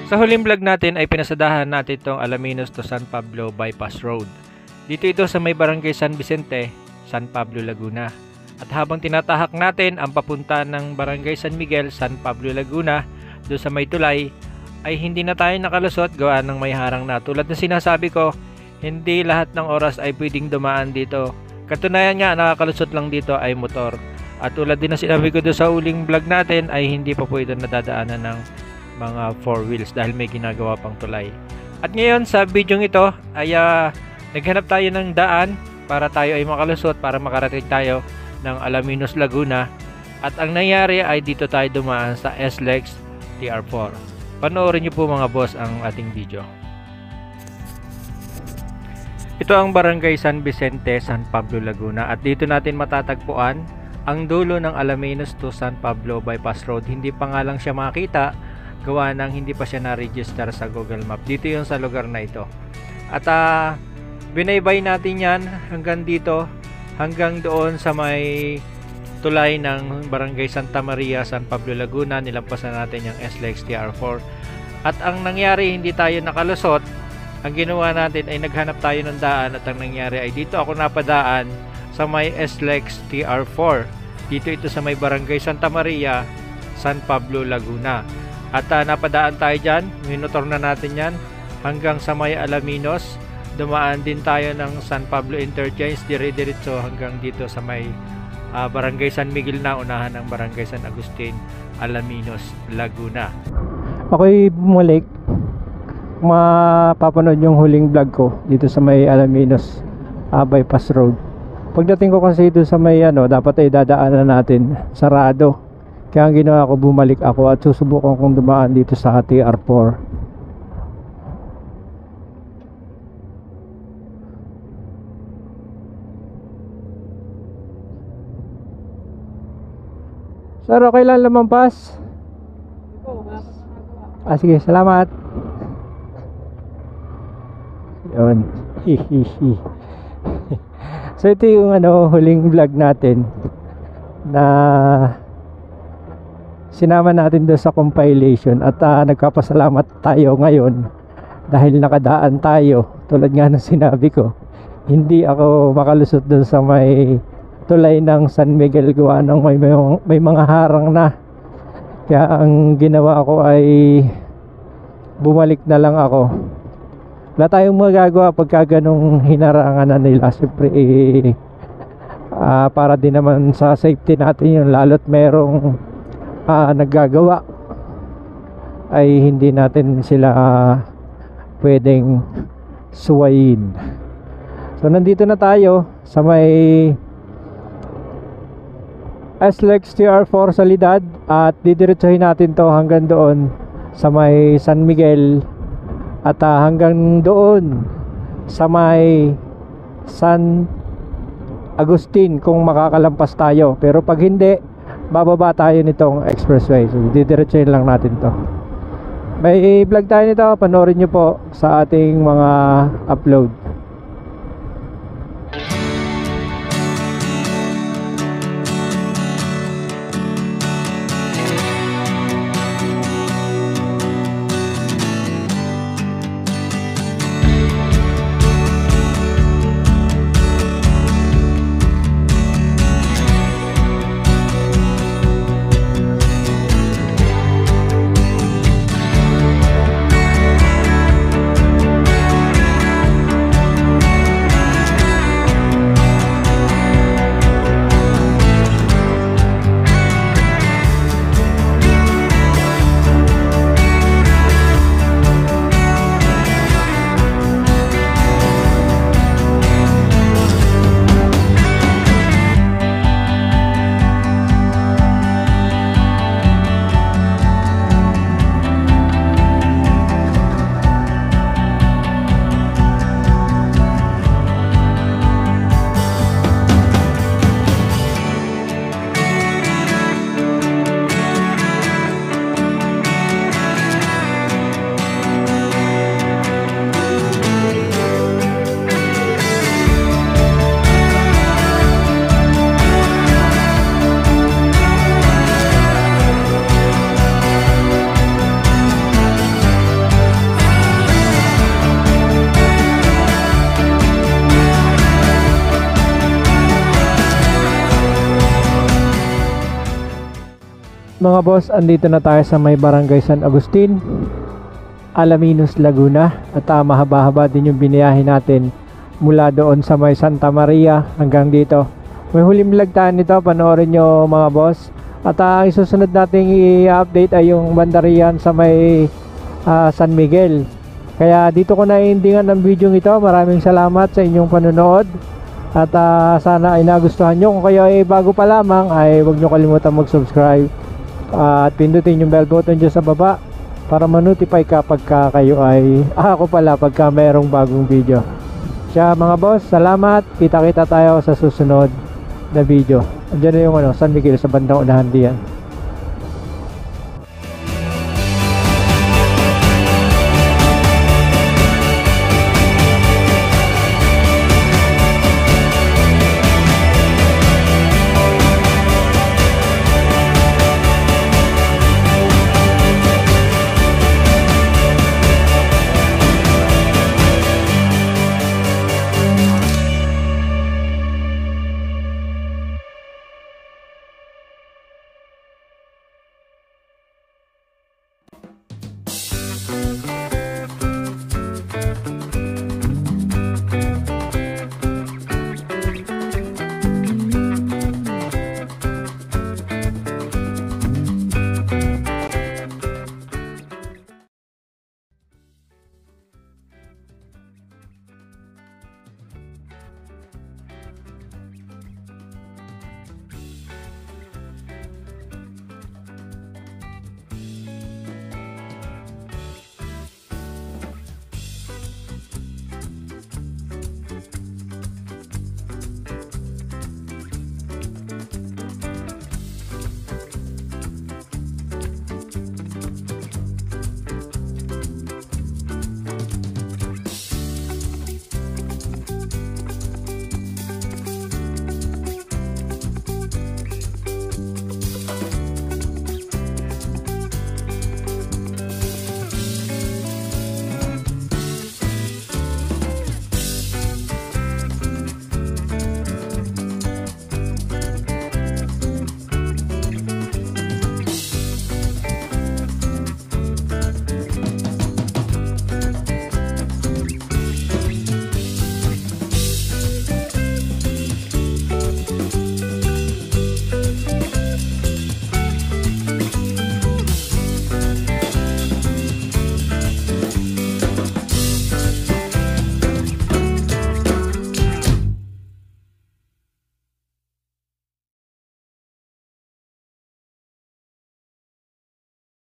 Sa huling vlog natin ay pinasadahan natin itong Alaminos to San Pablo Bypass Road. Dito ito sa may barangay San Vicente, San Pablo, Laguna. At habang tinatahak natin ang papunta ng barangay San Miguel, San Pablo, Laguna, doon sa may tulay, ay hindi na tayo nakalusot gawa ng may harang na. Tulad ng sinasabi ko, hindi lahat ng oras ay pwedeng dumaan dito. Katunayan nga, nakakalusot lang dito ay motor. At tulad din ng sinabi ko doon sa huling vlog natin, ay hindi pa po ito nadadaanan ng mga 4 wheels dahil may ginagawa pang tulay. At ngayon sa video ito ay naghanap tayo ng daan para tayo ay makalusot, para makarating tayo ng Alaminos, Laguna. At ang nangyari ay dito tayo dumaan sa SLEX TR4. Panoorin niyo po mga boss ang ating video. Ito ang barangay San Vicente, San Pablo, Laguna. At dito natin matatagpuan ang dulo ng Alaminos to San Pablo Bypass Road. Hindi pa nga lang siya makita gawa ng hindi pa siya na-register sa Google Map. Dito yung sa lugar na ito. At binaybay natin yan hanggang dito, hanggang doon sa may tulay ng barangay Santa Maria, San Pablo, Laguna. Nilampasan natin yung SLEX TR4. At ang nangyari, hindi tayo nakalusot. Ang ginawa natin ay naghanap tayo ng daan, at ang nangyari ay dito ako napadaan sa may SLEX TR4. Dito ito sa may barangay Santa Maria, San Pablo, Laguna. At napadaan tayo dyan, minotor na natin yan hanggang sa may Alaminos. Dumaan din tayo ng San Pablo Interchange, dire-diretso hanggang dito sa may barangay San Miguel na, unahan ng barangay San Agustin, Alaminos, Laguna. Ako'y bumalik, mapapanood yung huling vlog ko dito sa may Alaminos Bypass Road. Pagdating ko kasi dito sa may dapat ay dadaanan natin, sarado. Kaya ang ginawa ko, bumalik ako at susubukan kong dumaan dito sa TR4. Sir, okay lang lumampas? Sige, salamat. Yun. So ito yung huling vlog natin na sinama natin doon sa compilation. At nagpapasalamat tayo ngayon dahil nakadaan tayo. Tulad nga ng sinabi ko, hindi ako makalusot doon sa may tulay ng San Miguel gawa ng may mga harang na. Kaya ang ginawa ko ay bumalik na lang ako. Wala tayong magagawa pagka ganong hinarangan na nila. Siyempre para din naman sa safety natin yun, lalo't merong naggagawa, ay hindi natin sila pwedeng suwayin. So nandito na tayo sa may SLEX TR4 Salidad, at didiretsuhin natin to hanggang doon sa may San Miguel, at hanggang doon sa may San Agustin kung makakalampas tayo. Pero pag hindi, bababa tayo nitong expressway. So didiretsuhin lang natin to. May vlog tayo nito, panoorin nyo po sa ating mga upload. mga boss, andito na tayo sa may barangay San Agustin, Alaminos, Laguna. At mahaba-haba din yung biniyahe natin mula doon sa may Santa Maria hanggang dito. May huling lagtaan nito, panoorin nyo mga boss. At ang isusunod nating i-update ay yung bandarian sa may San Miguel. Kaya dito ko na-endingan ang video ito. Maraming salamat sa inyong panonood. At sana ay nagustuhan nyo. Kung kayo ay bago pa lamang, ay huwag nyo kalimutan mag-subscribe. At pindutin yung bell button dyan sa baba para ma-notify ka pagka kayo ay ako pala pagka mayroong bagong video. Siya mga boss, salamat. Kita-kita tayo sa susunod na video. Andiyan na yung San Miguel sa bandang unahan diyan.